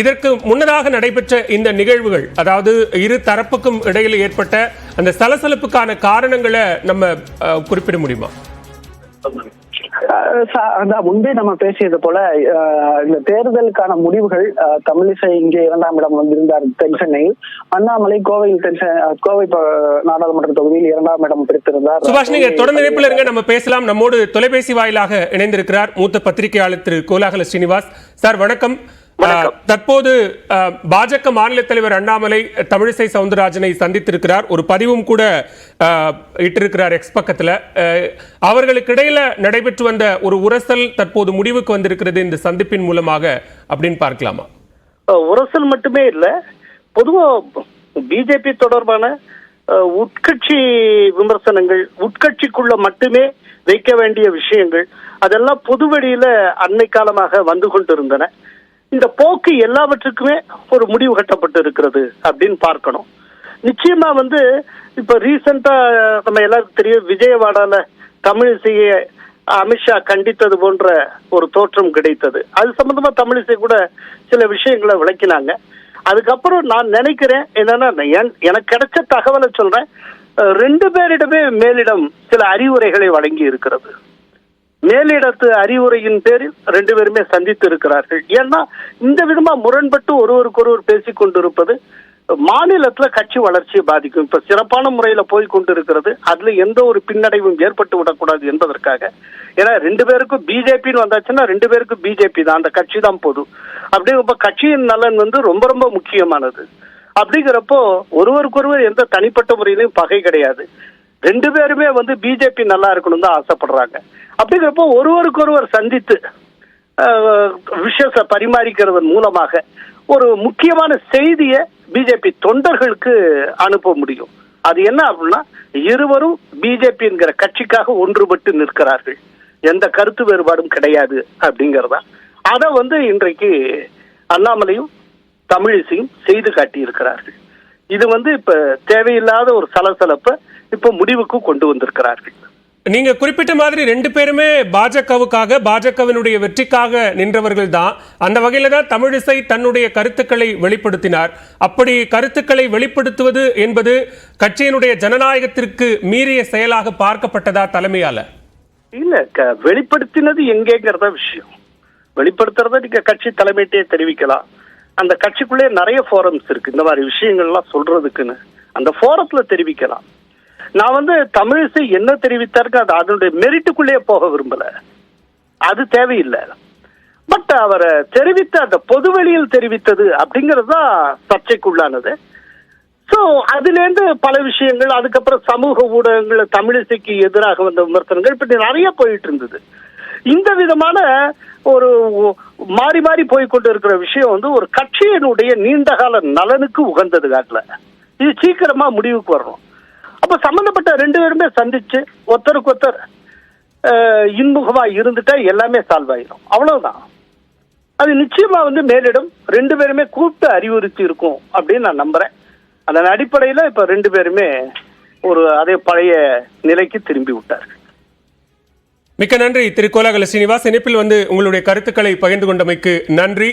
இதற்கு முன்னதாக நடைபெற்ற இந்த நிகழ்வுகள், அதாவது இரு தரப்புக்கும் இடையில் ஏற்பட்ட அந்த சலசலப்புக்கான காரணங்களை நம்ம குறிப்பிட முடியுமா? முன்பே நம்ம பேசியது போல இந்த தேர்தலுக்கான முடிவுகள் தமிழிசை இங்கே 2ஆம் இடம் வந்திருந்தார் தென்சென்னையில், அண்ணாமலை கோவை நாடாளுமன்ற தொகுதியில் 2ஆம் இடம் பிடித்திருந்தார். சுபாஷ், நீங்க தொடர்ந்து இணைப்பில் இருங்க, நம்ம பேசலாம். நம்மோடு தொலைபேசி வாயிலாக இணைந்திருக்கிறார் மூத்த பத்திரிகையாளர் திரு கோலாகல ஸ்ரீனிவாஸ். சார் வணக்கம். தற்போது பாஜக மாநில தலைவர் அண்ணாமலை தமிழிசை சவுந்தரராஜனை சந்தித்திருக்கிறார். ஒரு பதிவும் கூட இட்டிருக்கிறார் எக்ஸ் பக்கத்துல. அவர்களுக்கு இடையில நடைபெற்று வந்த ஒரு உரசல் தற்போது முடிவுக்கு வந்திருக்கிறது இந்த சந்திப்பின் மூலமாக அப்படின்னு பார்க்கலாமா? உரசல் மட்டுமே இல்ல, பொதுவா பிஜேபி தொடர்பான உட்கட்சி விமர்சனங்கள், உட்கட்சிக்குள்ள மட்டுமே வைக்க வேண்டிய விஷயங்கள், அதெல்லாம் பொதுவெளியில அண்மை காலமாக வந்து கொண்டிருந்தன. இந்த போக்கு எல்லாவற்றுக்குமே ஒரு முடிவு கட்டப்பட்டு இருக்கிறது அப்படின்னு பார்க்கணும். நிச்சயமா இப்ப ரீசெண்டா நம்ம எல்லாருக்கும் தெரியும், விஜயவாடால தமிழிசையை அமித்ஷா கண்டித்தது போன்ற ஒரு தோற்றம் கிடைத்தது. அது சம்பந்தமா தமிழிசை கூட சில விஷயங்களை விளக்கினாங்க. அதுக்கப்புறம் நான் நினைக்கிறேன் என்னன்னா, எனக்கு கிடைச்ச தகவலை சொல்றேன், 2 பேரிடமே மேலிடம் சில அறிவுரைகளை வழங்கி இருக்கிறது. மேலிடத்து அறிவுரையின் பேரில் 2 பேருமே சந்தித்து இருக்கிறார்கள். ஏன்னா இந்த விதமா முரண்பட்டு ஒருவருக்கொருவர் பேசிக் கொண்டிருப்பது மாநிலத்துல கட்சி வளர்ச்சியை பாதிக்கும். இப்ப சிறப்பான முறையில போய் கொண்டிருக்கிறது, அதுல எந்த ஒரு பின்னடைவும் ஏற்பட்டு விடக்கூடாது என்பதற்காக. ஏன்னா 2 பேருக்கும் பிஜேபின்னு வந்தாச்சுன்னா 2 பேருக்கும் பிஜேபி தான், அந்த கட்சி தான் பொது. அப்படிங்கிறப்ப கட்சியின் நலன் ரொம்ப ரொம்ப முக்கியமானது. அப்படிங்கிறப்போ ஒருவருக்கொருவர் எந்த தனிப்பட்ட முறையிலும் பகை கிடையாது. 2 பேருமே பிஜேபி நல்லா இருக்கணும் தான் ஆசைப்படுறாங்க. அப்படிங்கிறப்போ ஒருவருக்கொருவர் சந்தித்து விஷயத்தை பரிமாறிக்கிறதன் மூலமாக ஒரு முக்கியமான செய்தியை பிஜேபி தொண்டர்களுக்கு அனுப்ப முடியும். அது என்ன அப்படின்னா, இருவரும் பிஜேபி என்கிற கட்சிக்காக ஒன்றுபட்டு நிற்கிறார்கள், எந்த கருத்து வேறுபாடும் கிடையாது அப்படிங்கிறதா. அதை இன்றைக்கு அண்ணாமலையும் தமிழிசையும் செய்து காட்டி இருக்கிறார்கள். இது இப்ப தேவையில்லாத ஒரு சலசலப்பை இப்ப முடிவுக்கு கொண்டு வந்திருக்கிறார்கள். நீங்க குறிப்பிட்ட மாதிரி 2 பேருமே பாஜகவுக்காக, பாஜகவினுடைய வெற்றிக்காக நின்றவர்கள் தான். அந்த வகையில தான் தமிழிசை தன்னுடைய கருத்துக்களை வெளிப்படுத்தினார். அப்படி கருத்துக்களை வெளிப்படுத்துவது என்பது கட்சியினுடைய ஜனநாயகத்திற்கு மீறிய செயலாக பார்க்கப்பட்டதா தலைமையால? இல்ல, வெளிப்படுத்தினது எங்கேங்கிறத விஷயம். வெளிப்படுத்துறத நீங்க கட்சி தலைமையிட்டே தெரிவிக்கலாம். அந்த கட்சிக்குள்ளே நிறைய ஃபோரம்ஸ் இருக்கு இந்த மாதிரி விஷயங்கள்லாம் சொல்றதுக்குன்னு, அந்த ஃபோரத்துல தெரிவிக்கலாம். நான் தமிழிசை என்ன தெரிவித்தாருக்கு அது அதனுடைய மெரிட்டுக்குள்ளே போக விரும்பல, அது தேவையில்லை. பட் அவரை தெரிவித்த அந்த பொதுவெளியில் தெரிவித்தது அப்படிங்கிறது தான் சர்ச்சைக்குள்ளானது. ஸோ அதுலேருந்து பல விஷயங்கள், அதுக்கப்புறம் சமூக ஊடகங்கள் தமிழிசைக்கு எதிராக வந்த விமர்சனங்கள் இப்படி நிறைய போயிட்டு இருந்தது. இந்த விதமான ஒரு மாறி மாறி போய்கொண்டு இருக்கிற விஷயம் ஒரு கட்சியினுடைய நீண்டகால நலனுக்கு உகந்தது காட்டல. இது சீக்கிரமா முடிவுக்கு வரணும். அப்ப சம்பந்தப்பட்ட 2 பேருமே சந்திச்சு ஒருத்தருக்கு ஒருத்தர் இன்முகமா இருந்துட்டா எல்லாமே சால்வ் ஆயிடும், அவ்வளவுதான். அது நிச்சயமா மேலிடம் 2 பேருமே கூப்பிட்டு அறிவுறுத்தி இருக்கும் அப்படின்னு நான் நம்புறேன். அதன் அடிப்படையில இப்ப 2 பேருமே அதே பழைய நிலைக்கு திரும்பி விட்டார்கள். மிக்க நன்றி திரு கோலாகல ஸ்ரீனிவாஸ். இணைப்பில் உங்களுடைய கருத்துக்களை பகிர்ந்து கொண்டமைக்கு நன்றி.